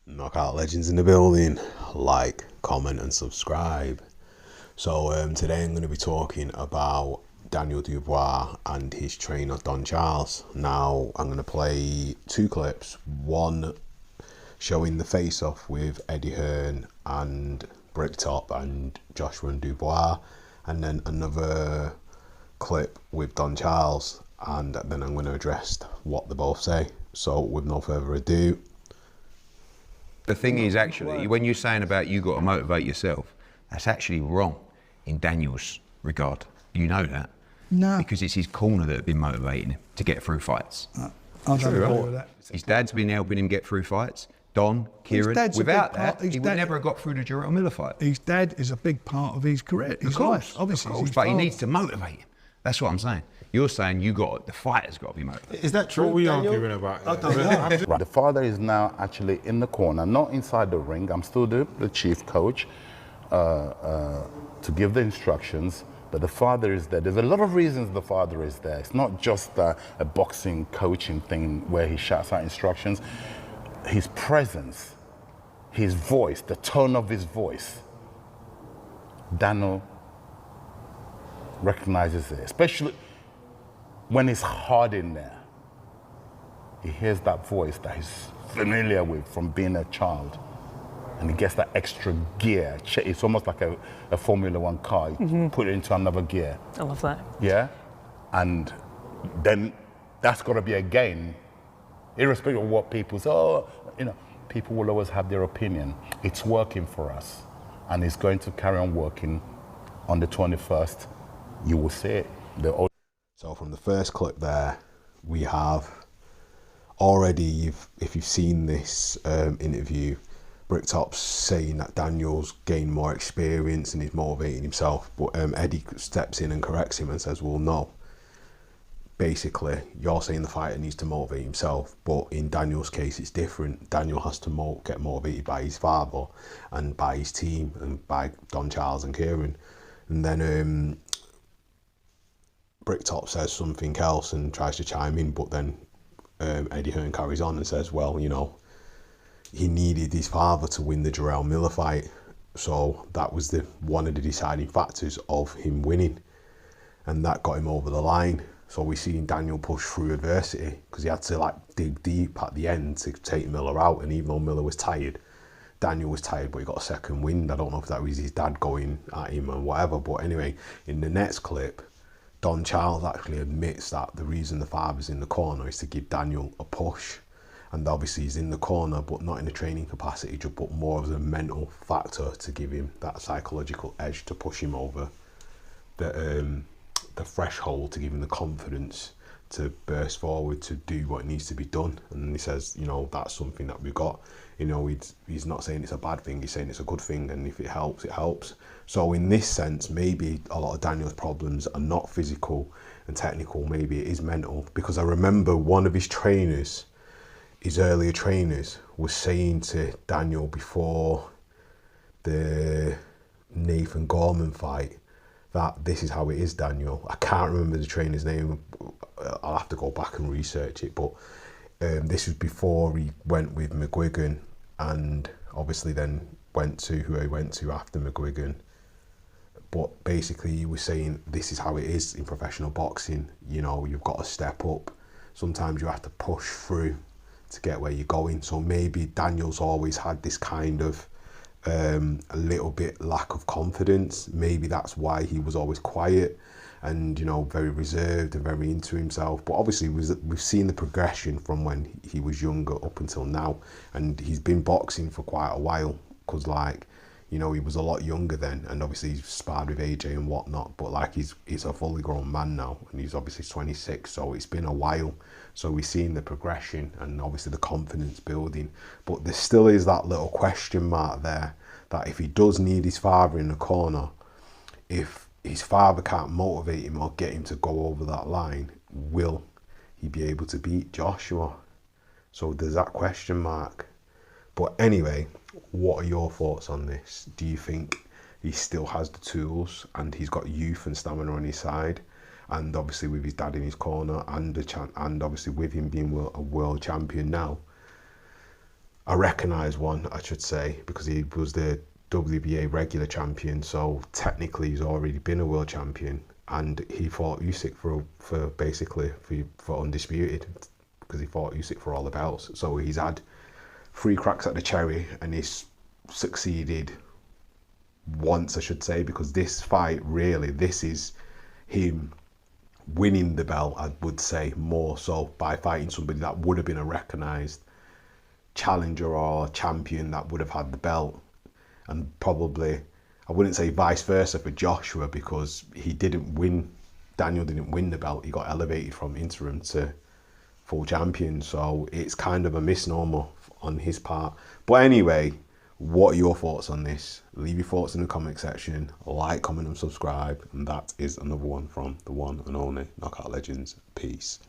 Knockout legends in the building. Like, comment and subscribe. So today I'm going to be talking about Daniel Dubois and his trainer Don Charles. Now I'm going to play two clips, one showing the face-off with Eddie Hearn and Bricktop and Joshua and Dubois, and then another clip with Don Charles, and then I'm going to address what they both say. So with no further ado. The thing is, actually, when you're saying about you got to motivate yourself, that's actually wrong in Daniel's regard. You know that? No. Because it's his corner that have been motivating him to get through fights. I don't agree with that. His dad's been helping him get through fights. Don, Kieran, dad's a without big part- that, his he would dad- never have got through the Jarrell Miller fight. His dad is a big part of his career, his life. Obviously, of it's course, his but he father. needs to motivate him. That's what I'm saying. You're saying the fighter's got to be motivated. Is that true? What are we Daniel? arguing about? I don't know. Right. The father is now actually in the corner, not inside the ring. I'm still the chief coach to give the instructions, but the father is there. There's a lot of reasons the father is there. It's not just a boxing coaching thing where he shouts out instructions. His presence, his voice, the tone of his voice, Daniel recognizes it, especially when it's hard in there. He hears that voice that he's familiar with from being a child, and he gets that extra gear. It's almost like a Formula One car. You put it into another gear. I love that. Yeah? And then that's got to be a gain, irrespective of what people say. Oh, people will always have their opinion. It's working for us, and it's going to carry on working. On the 21st, you will see it. So from the first clip there, we have already, if you've seen this interview, Bricktop's saying that Daniel's gained more experience and he's motivating himself, but Eddie steps in and corrects him and says, well, no. Basically, you're saying the fighter needs to motivate himself, but in Daniel's case, it's different. Daniel has to get motivated by his father and by his team and by Don Charles and Kieran. And then Bricktop says something else and tries to chime in, but then Eddie Hearn carries on and says, well, he needed his father to win the Jarrell Miller fight, so that was one of the deciding factors of him winning, and that got him over the line. So we're seeing Daniel push through adversity because he had to dig deep at the end to take Miller out, and even though Miller was tired, Daniel was tired, but he got a second wind. I don't know if that was his dad going at him or whatever, but anyway, in the next clip, Don Charles actually admits that the reason the father's in the corner is to give Daniel a push. And obviously he's in the corner, but not in a training capacity, but more as a mental factor to give him that psychological edge to push him over the threshold, to give him the confidence to burst forward, to do what needs to be done. And he says, that's something that we've got. He's not saying it's a bad thing, he's saying it's a good thing, and if it helps, it helps. So in this sense, maybe a lot of Daniel's problems are not physical and technical, maybe it is mental. Because I remember one of his trainers, his earlier trainers, was saying to Daniel before the Nathan Gorman fight that this is how it is, Daniel. I can't remember the trainer's name, I'll have to go back and research it, but this was before he went with McGuigan, and obviously then went to who he went to after McGuigan. But basically he was saying this is how it is in professional boxing. You've got to step up. Sometimes you have to push through to get where you're going. So maybe Daniel's always had this kind of a little bit lack of confidence. Maybe that's why he was always quiet and very reserved and very into himself. But obviously we've seen the progression from when he was younger up until now, and he's been boxing for quite a while, because he was a lot younger then, and obviously he's sparred with AJ and whatnot, but he's a fully grown man now, and he's obviously 26, so it's been a while. So we've seen the progression and obviously the confidence building, but there still is that little question mark there, that if he does need his father in the corner, if his father can't motivate him or get him to go over that line, will he be able to beat Joshua? So there's that question mark. But anyway, what are your thoughts on this? Do you think he still has the tools and he's got youth and stamina on his side? And obviously with his dad in his corner and obviously with him being a world champion now, a recognised one, I should say, because he was the WBA regular champion, so technically he's already been a world champion, and he fought Usyk for basically for undisputed, because he fought Usyk for all the belts. So he's had 3 cracks at the cherry, and he's succeeded once, I should say, because this fight, really, this is him winning the belt, I would say, more so by fighting somebody that would have been a recognised challenger or champion that would have had the belt. And probably, I wouldn't say vice versa for Joshua, because he didn't win, Daniel didn't win the belt, he got elevated from interim to full champion, so it's kind of a misnomer on his part. But anyway, what are your thoughts on this? Leave your thoughts in the comment section, like, comment and subscribe, and that is another one from the one and only Knockout Legends. Peace.